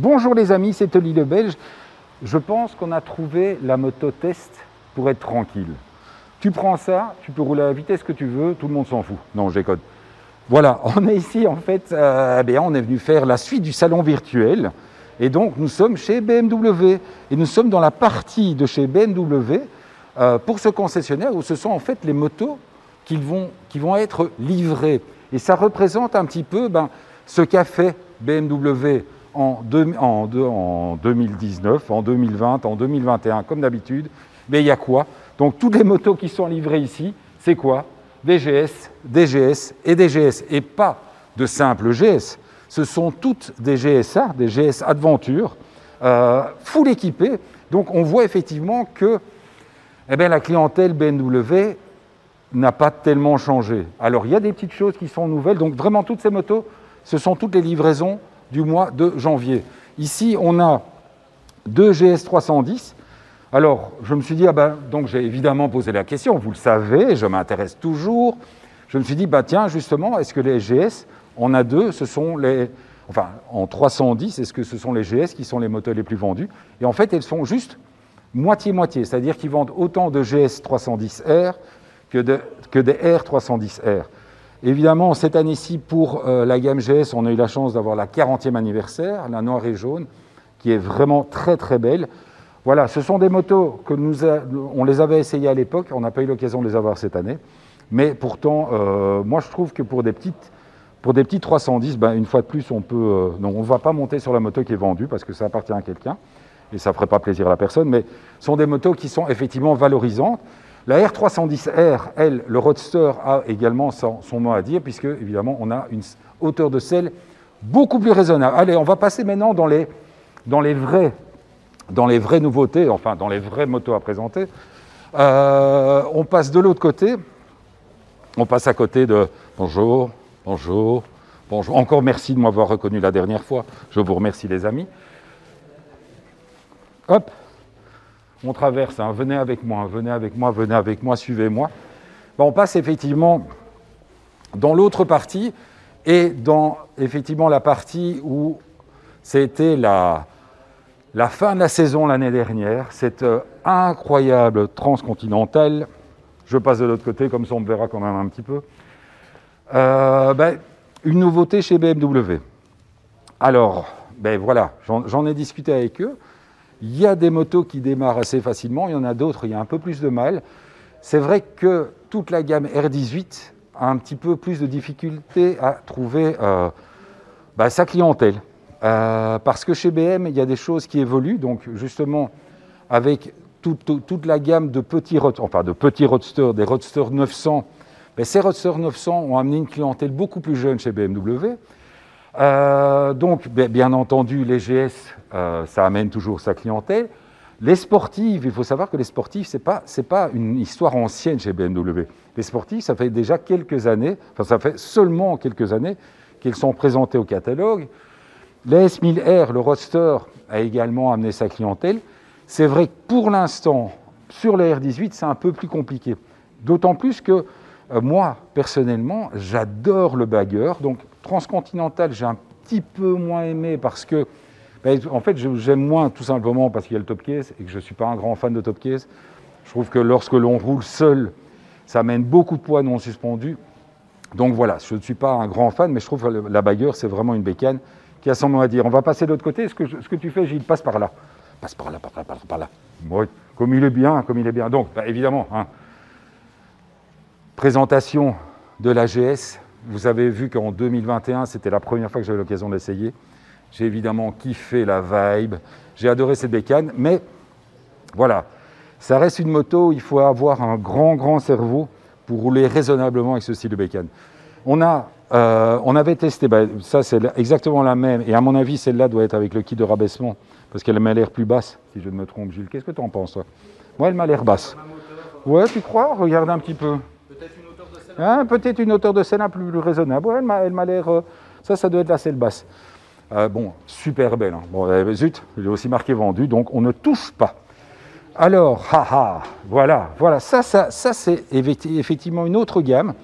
Bonjour les amis, c'est Oli le Belge. Je pense qu'on a trouvé la moto test pour être tranquille. Tu prends ça, tu peux rouler à la vitesse que tu veux, tout le monde s'en fout. Non, je déconne. Voilà, on est ici en fait, on est venu faire la suite du salon virtuel. Et donc nous sommes chez BMW. Et nous sommes dans la partie de chez BMW pour ce concessionnaire où ce sont en fait les motos qui vont être livrées. Et ça représente un petit peu ce qu'a fait BMW en 2019, en 2020, en 2021, comme d'habitude. Mais il y a quoi? Donc toutes les motos qui sont livrées ici, c'est quoi? Des GS, des GS et des GS. Et pas de simples GS. Ce sont toutes des GSA, des GS Adventure, full équipées. Donc on voit effectivement que la clientèle BMW n'a pas tellement changé. Alors il y a des petites choses qui sont nouvelles. Donc vraiment toutes ces motos, ce sont toutes les livraisons du mois de janvier. Ici on a deux GS 310. Alors, je me suis dit, donc j'ai évidemment posé la question, vous le savez, je m'intéresse toujours. Je me suis dit, tiens, justement, est-ce que les GS, on a deux, ce sont les... Enfin, en 310, est-ce que ce sont les GS qui sont les motos les plus vendues? Et en fait, elles sont juste moitié-moitié, c'est-à-dire qu'ils vendent autant de GS 310R que des R 310R. Évidemment, cette année-ci, pour la gamme GS, on a eu la chance d'avoir la 40e anniversaire, la noire et jaune, qui est vraiment très très belle. Voilà, ce sont des motos que on les avait essayées à l'époque, on n'a pas eu l'occasion de les avoir cette année. Mais pourtant, moi je trouve que pour des petites 310, une fois de plus, on ne va pas monter sur la moto qui est vendue parce que ça appartient à quelqu'un et ça ne ferait pas plaisir à la personne, mais ce sont des motos qui sont effectivement valorisantes. La R310R, elle, le Roadster a également son mot à dire puisque évidemment on a une hauteur de selle beaucoup plus raisonnable. Allez, on va passer maintenant dans les vraies nouveautés, enfin dans les vraies motos à présenter. On passe de l'autre côté, on passe à côté de bonjour, bonjour, bonjour. Encore merci de m'avoir reconnu la dernière fois, je vous remercie les amis. Hop, on traverse, venez avec moi, venez avec moi, venez avec moi, suivez-moi. On passe effectivement dans l'autre partie et dans effectivement la partie où c'était la fin de la saison l'année dernière, cette incroyable transcontinentale. Je passe de l'autre côté, comme ça on me verra quand même un petit peu. Une nouveauté chez BMW. Alors, voilà, j'en ai discuté avec eux. Il y a des motos qui démarrent assez facilement, il y en a d'autres, il y a un peu plus de mal. C'est vrai que toute la gamme R18 a un petit peu plus de difficulté à trouver sa clientèle. Parce que chez BM, il y a des choses qui évoluent, donc justement avec toute la gamme de petits roadsters, des roadsters 900, ces roadsters 900 ont amené une clientèle beaucoup plus jeune chez BMW. Donc bien entendu, les GS, ça amène toujours sa clientèle. Les sportives, il faut savoir que les sportives, c'est pas une histoire ancienne chez BMW. Les sportives, ça fait déjà quelques années, ça fait seulement quelques années qu'elles sont présentées au catalogue. Les S1000R, le Roadster, a également amené sa clientèle. C'est vrai que pour l'instant, sur les R18, c'est un peu plus compliqué. D'autant plus que moi, personnellement, j'adore le bagger. Donc, Transcontinental, j'ai un petit peu moins aimé parce que, en fait, j'aime moins tout simplement parce qu'il y a le top case et que je ne suis pas un grand fan de top case. Je trouve que lorsque l'on roule seul, ça amène beaucoup de poids non suspendu. Donc voilà, je ne suis pas un grand fan, mais je trouve que la bagger, c'est vraiment une bécane qui a son mot à dire. On va passer de l'autre côté. Ce que tu fais, Gilles, passe par là. Passe par là, par là. Oui, comme il est bien, comme il est bien. Donc, évidemment, présentation de la GS. Vous avez vu qu'en 2021, c'était la première fois que j'avais l'occasion d'essayer. J'ai évidemment kiffé la vibe. J'ai adoré cette bécane. Mais voilà, ça reste une moto où il faut avoir un grand cerveau pour rouler raisonnablement avec ce style de bécane. On avait testé, ça c'est exactement la même, et à mon avis celle-là doit être avec le kit de rabaissement, parce qu'elle m'a l'air plus basse, si je ne me trompe. Gilles, qu'est-ce que tu en penses toi? Moi elle m'a l'air basse. Ouais, tu crois? Regarde un petit peu. Peut-être une hauteur de selle. Peut-être une hauteur de selle un peu plus raisonnable. Ouais, elle m'a l'air... ça doit être la selle basse. Super belle. Zut, j'ai aussi marqué vendu, donc on ne touche pas. Alors, voilà, ça c'est effectivement une autre gamme.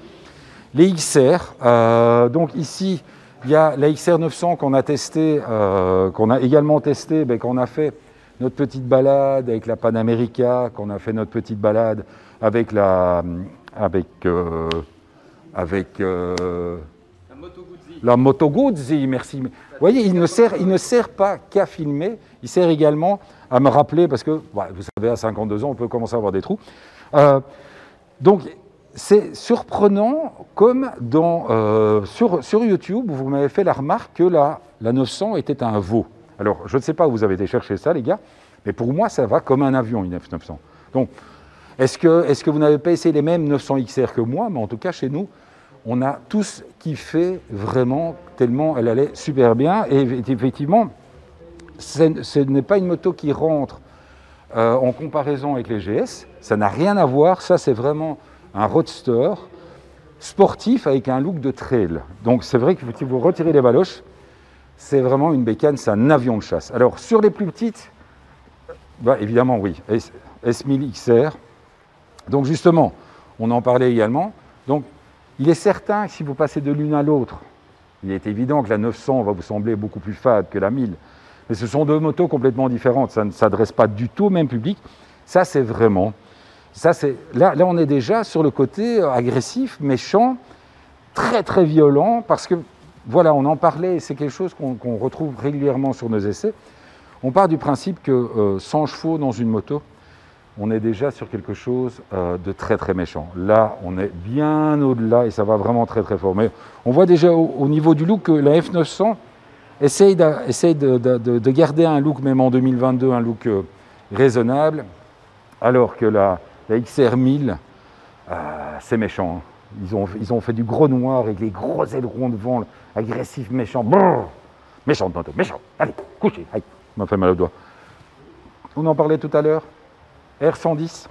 Les XR, donc ici, Il y a la XR 900 qu'on a testé, qu'on a également testé, quand on a fait notre petite balade avec la Panamérica, qu'on a fait notre petite balade avec la Moto Guzzi, merci. Vous voyez, il ne sert pas qu'à filmer, il sert également à me rappeler, parce que, vous savez, à 52 ans, on peut commencer à avoir des trous. Donc, c'est surprenant, comme sur YouTube, vous m'avez fait la remarque que la 900 était un veau. Alors, je ne sais pas où vous avez été chercher ça, les gars, mais pour moi, ça va comme un avion, une F900. Donc, est-ce que vous n'avez pas essayé les mêmes 900 XR que moi? Mais en tout cas, chez nous, on a tous kiffé vraiment, tellement elle allait super bien. Et effectivement, ce n'est pas une moto qui rentre en comparaison avec les GS. Ça n'a rien à voir. Ça, c'est vraiment un roadster sportif avec un look de trail. Donc, c'est vrai que si vous retirez les baloches, c'est vraiment une bécane, c'est un avion de chasse. Alors, sur les plus petites, évidemment, oui, S1000 XR. Donc, justement, on en parlait également. Donc, il est certain que si vous passez de l'une à l'autre, il est évident que la 900 va vous sembler beaucoup plus fade que la 1000. Mais ce sont deux motos complètement différentes. Ça ne s'adresse pas du tout au même public. Ça, c'est vraiment... Là, on est déjà sur le côté agressif, méchant, très, très violent, parce que, voilà, on en parlait, c'est quelque chose qu'on retrouve régulièrement sur nos essais. On part du principe que 100 chevaux dans une moto, on est déjà sur quelque chose de très très méchant. Là, on est bien au-delà et ça va vraiment très très fort. Mais on voit déjà au niveau du look que la F900 essaye de garder un look, même en 2022, un look raisonnable, alors que la XR 1000, c'est méchant. Hein. Ils ont fait du gros noir avec les gros ailerons devant, agressif, méchant. Brrr, méchante moto, méchant. Allez, couchez. Aïe, m'a fait mal au doigt. On en parlait tout à l'heure. R110.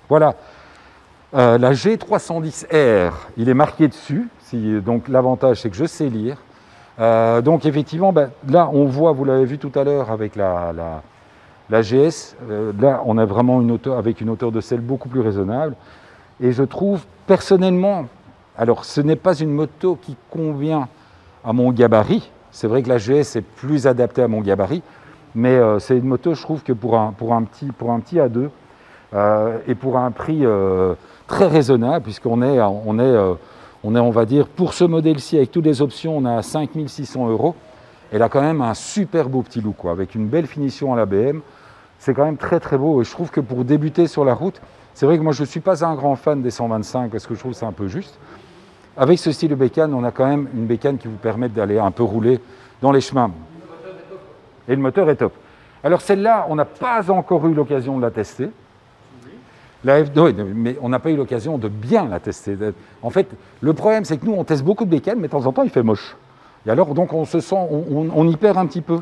Voilà. La G310R, il est marqué dessus. Donc l'avantage, c'est que je sais lire. Donc effectivement, là, on voit, vous l'avez vu tout à l'heure avec la GS, là, on a vraiment avec une hauteur de selle beaucoup plus raisonnable. Et je trouve, personnellement, alors ce n'est pas une moto qui convient à mon gabarit. C'est vrai que la GS est plus adaptée à mon gabarit. Mais c'est une moto, je trouve que pour un petit A2 et pour un prix très raisonnable, puisqu'on est, on va dire, pour ce modèle-ci, avec toutes les options, on est à 5 600 €. Elle a quand même un super beau petit look, avec une belle finition à la BM. C'est quand même très très beau. Et je trouve que pour débuter sur la route, c'est vrai que moi je ne suis pas un grand fan des 125 parce que je trouve que c'est un peu juste. Avec ce style de bécane, on a quand même une bécane qui vous permet d'aller un peu rouler dans les chemins. Et le moteur est top. Alors celle-là, on n'a pas encore eu l'occasion de la tester. Mais on n'a pas eu l'occasion de bien la tester. En fait, le problème, c'est que nous, on teste beaucoup de bécanes, mais de temps en temps, il fait moche. Et alors, donc, on se sent, on y perd un petit peu.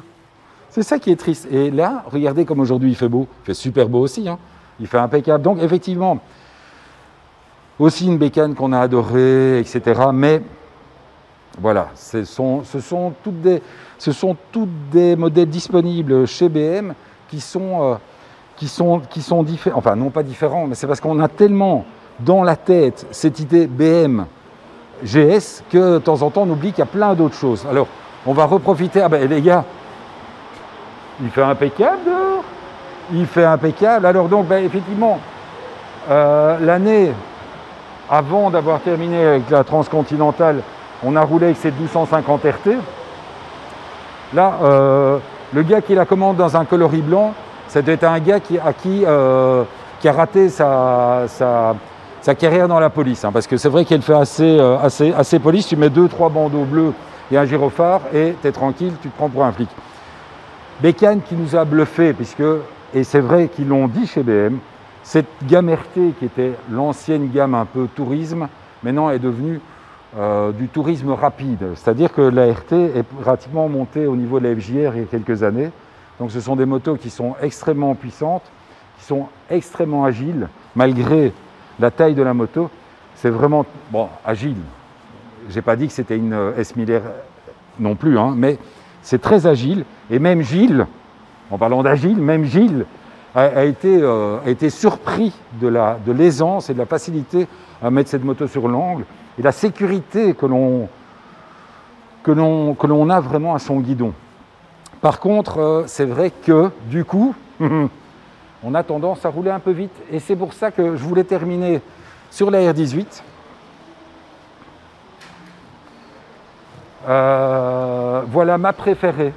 C'est ça qui est triste. Et là, regardez comme aujourd'hui, il fait beau. Il fait super beau aussi. Hein. Il fait impeccable. Donc, effectivement, aussi une bécane qu'on a adorée, etc. Mais voilà, ce sont tous des modèles disponibles chez BM qui sont différents. Enfin, non pas différents, mais c'est parce qu'on a tellement dans la tête cette idée BM GS que de temps en temps, on oublie qu'il y a plein d'autres choses. Alors, on va reprofiter. Ah ben, les gars, il fait impeccable dehors. Il fait impeccable. Alors donc, effectivement, l'année avant d'avoir terminé avec la Transcontinentale, on a roulé avec cette 1250 RT. Là, le gars qui la commande dans un coloris blanc, c'était un gars qui a raté sa carrière dans la police. Hein, parce que c'est vrai qu'elle fait assez police. Tu mets 2-3 bandeaux bleus et un gyrophare et tu es tranquille, tu te prends pour un flic. Bécane qui nous a bluffé, et c'est vrai qu'ils l'ont dit chez BM, cette gamme RT qui était l'ancienne gamme un peu tourisme, maintenant est devenue du tourisme rapide. C'est-à-dire que la RT est pratiquement montée au niveau de la FJR il y a quelques années. Donc ce sont des motos qui sont extrêmement puissantes, qui sont extrêmement agiles, malgré la taille de la moto. C'est vraiment, agile. Je n'ai pas dit que c'était une S1000R non plus, hein, mais c'est très agile. Et même Gilles, en parlant d'agile, même Gilles a été surpris de l'aisance et de la facilité à mettre cette moto sur l'angle et la sécurité que l'on a vraiment à son guidon. Par contre, c'est vrai que, du coup, on a tendance à rouler un peu vite. Et c'est pour ça que je voulais terminer sur la R18. Voilà ma préférée.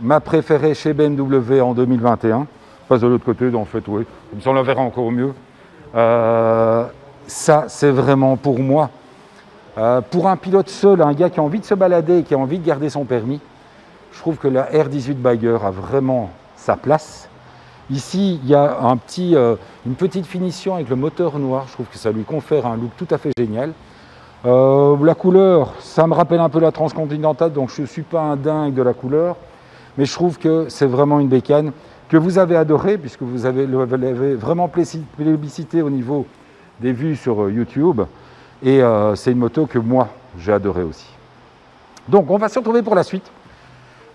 Ma préférée chez BMW en 2021. Je passe de l'autre côté, en fait, oui. Comme ça, on la verra encore mieux. Ça, c'est vraiment pour moi. Pour un pilote seul, un gars qui a envie de se balader et qui a envie de garder son permis, je trouve que la R18 Bagger a vraiment sa place. Ici, il y a une petite finition avec le moteur noir. Je trouve que ça lui confère un look tout à fait génial. La couleur, ça me rappelle un peu la Transcontinentale, donc je ne suis pas un dingue de la couleur. Mais je trouve que c'est vraiment une bécane que vous avez adorée, puisque vous l'avez vraiment plébiscité au niveau des vues sur YouTube. Et c'est une moto que moi, j'ai adorée aussi. Donc, on va se retrouver pour la suite.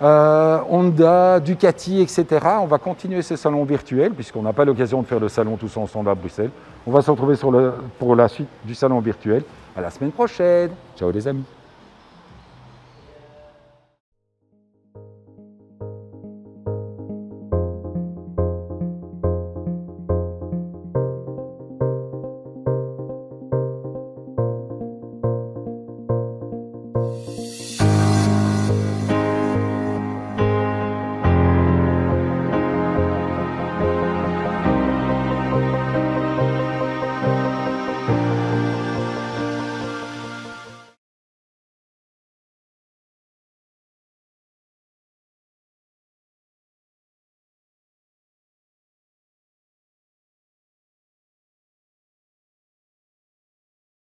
Honda, Ducati, etc. On va continuer ce salon virtuel, puisqu'on n'a pas l'occasion de faire le salon tous ensemble à Bruxelles. On va se retrouver pour la suite du salon virtuel. À la semaine prochaine. Ciao les amis.